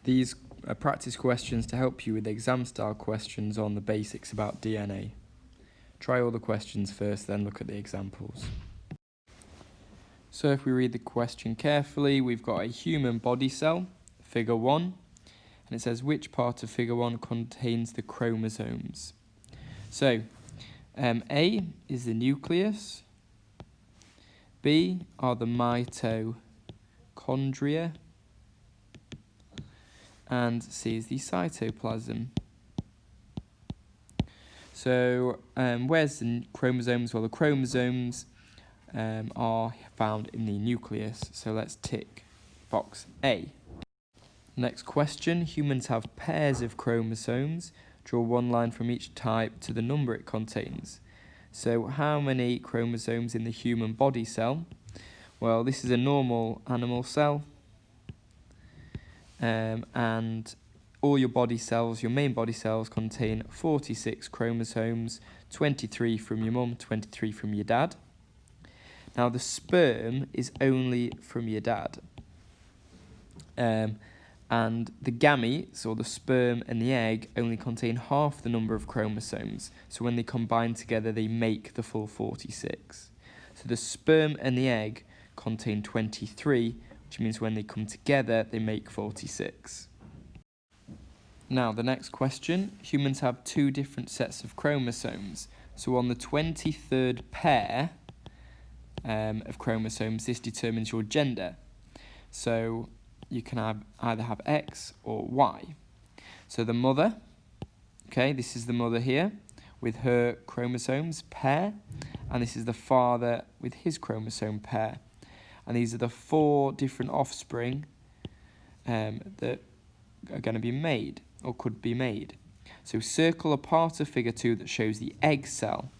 These are practice questions to help you with exam-style questions on the basics about DNA. Try all the questions first, then look at the examples. So if we read the question carefully, we've got a human body cell, figure 1, and it says which part of figure 1 contains the chromosomes. So A is the nucleus, B are the mitochondria, and C is the cytoplasm. So where's the chromosomes? Well, the chromosomes are found in the nucleus. So let's tick box A. Next question. Humans have pairs of chromosomes. Draw one line from each type to the number it contains. So how many chromosomes in the human body cell? Well, this is a normal animal cell. And all your body cells, your main body cells, contain 46 chromosomes, 23 from your mum, 23 from your dad. Now, the sperm is only from your dad. And the gametes, or the sperm and the egg, only contain half the number of chromosomes. So when they combine together, they make the full 46. So the sperm and the egg contain 23, which means when they come together, they make 46. Now, the next question. Humans have two different sets of chromosomes. So on the 23rd pair of chromosomes, this determines your gender. So you can either have X or Y. So the mother, okay, this is the mother here with her chromosomes pair, and this is the father with his chromosome pair. And these are the 4 different offspring that are going to be made or could be made. So circle a part of figure 2 that shows the egg cell.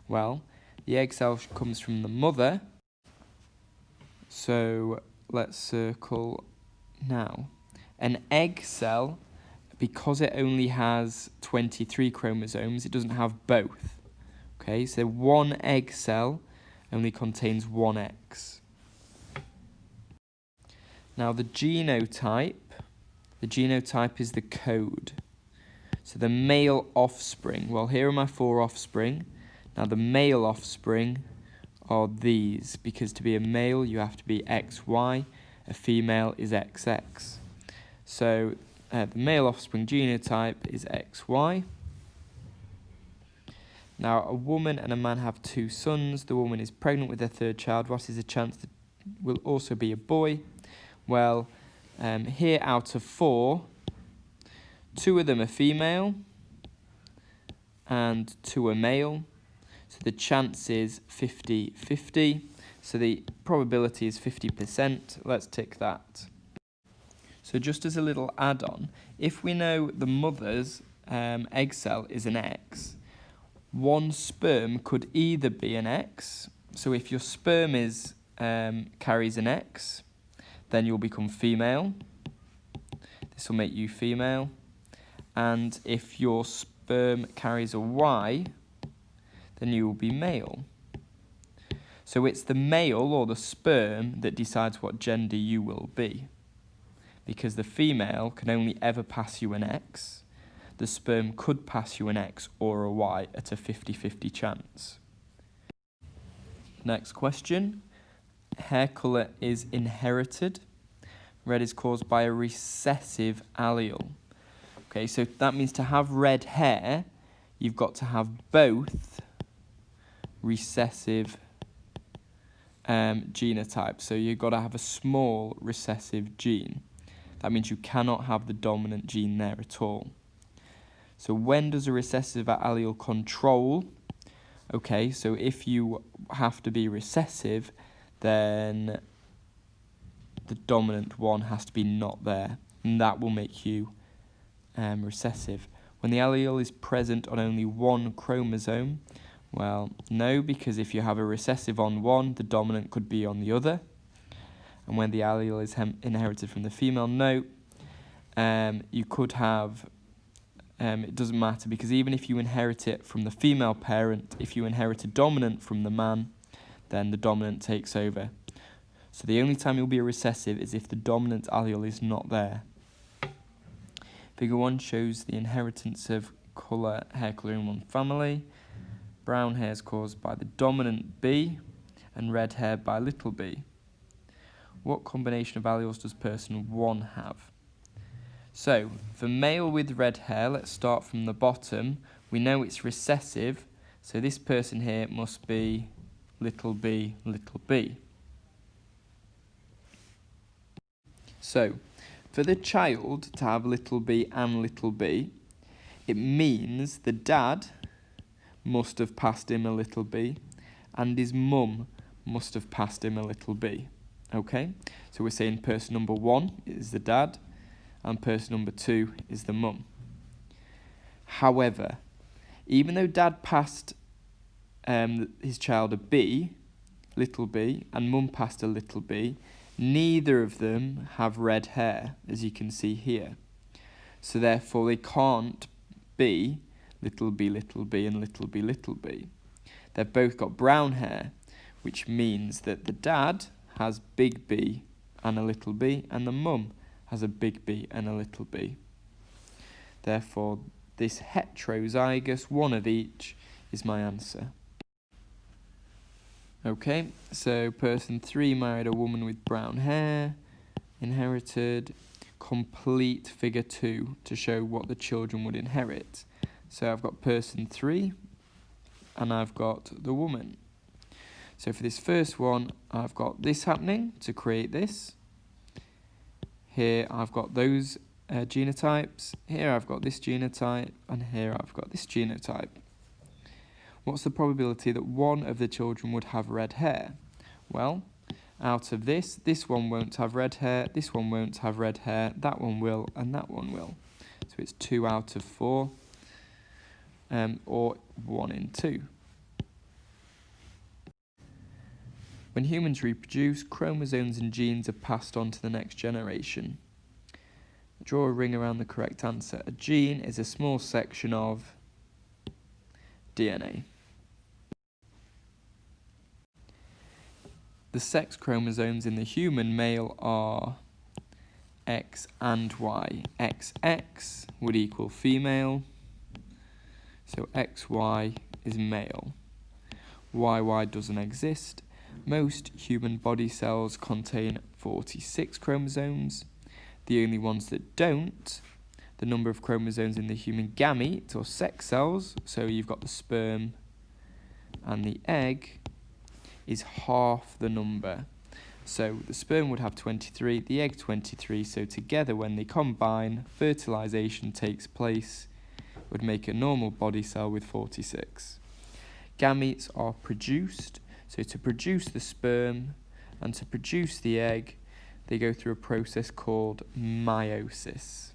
Well, the egg cell comes from the mother. So let's circle now. An egg cell, because it only has 23 chromosomes, it doesn't have both. Okay, so one egg cell only contains one X. Now the genotype is the code. So the male offspring, well, here are my 4 offspring. Now the male offspring are these, because to be a male you have to be XY, a female is XX. So the male offspring genotype is XY. Now a woman and a man have 2 sons. The woman is pregnant with their 3rd child. What is the chance that will also be a boy? Well, here out of 4, 2 of them are female and 2 are male. So the chance is 50-50. So the probability is 50%. Let's tick that. So just as a little add-on, if we know the mother's egg cell is an X, one sperm could either be an X. So if your sperm is carries an X, then you'll become female. This will make you female. And if your sperm carries a Y, then you will be male. So it's the male or the sperm that decides what gender you will be. Because the female can only ever pass you an X. The sperm could pass you an X or a Y at a 50-50 chance. Next question. Hair colour is inherited. Red is caused by a recessive allele. Okay, so that means to have red hair, you've got to have both recessive genotypes. So you've got to have a small recessive gene. That means you cannot have the dominant gene there at all. So when does a recessive allele control? Okay, so if you have to be recessive, then the dominant one has to be not there, and that will make you recessive. When the allele is present on only one chromosome, well, no, because if you have a recessive on one, the dominant could be on the other. And when the allele is inherited from the female, no. You could have, it doesn't matter, because even if you inherit it from the female parent, if you inherit a dominant from the man, then the dominant takes over. So the only time you'll be a recessive is if the dominant allele is not there. Figure 1 shows the inheritance of hair colour in one family. Brown hair is caused by the dominant B and red hair by little b. What combination of alleles does person 1 have? So, for male with red hair, let's start from the bottom. We know it's recessive, so this person here must be little b, little b. So, for the child to have little b and little b, it means the dad must have passed him a little b, and his mum must have passed him a little b. Okay? So we're saying person number 1 is the dad, and person number 2 is the mum. However, even though dad passed his child a b, little b, and mum passed a little b, neither of them have red hair, as you can see here. So therefore they can't be little b, little b, and little b, little b. They've both got brown hair, which means that the dad has big B and a little b, and the mum has a big B and a little b. Therefore, this heterozygous, one of each, is my answer. Okay, so person 3 married a woman with brown hair, inherited. Complete figure 2 to show what the children would inherit. So I've got person 3 and I've got the woman. So for this first one, I've got this happening to create this. Here I've got those genotypes. Here I've got this genotype, and here I've got this genotype. What's the probability that one of the children would have red hair? Well, out of this one won't have red hair, this one won't have red hair, that one will, and that one will. So it's 2 out of 4, or 1 in 2. When humans reproduce, chromosomes and genes are passed on to the next generation. Draw a ring around the correct answer. A gene is a small section of DNA. The sex chromosomes in the human male are X and Y. XX would equal female, so XY is male. YY doesn't exist. Most human body cells contain 46 chromosomes. The only ones that don't, the number of chromosomes in the human gamete or sex cells, so you've got the sperm and the egg, is half the number. So the sperm would have 23, the egg 23, so together when they combine, fertilization takes place, would make a normal body cell with 46. Gametes are produced, so to produce the sperm and to produce the egg, they go through a process called meiosis.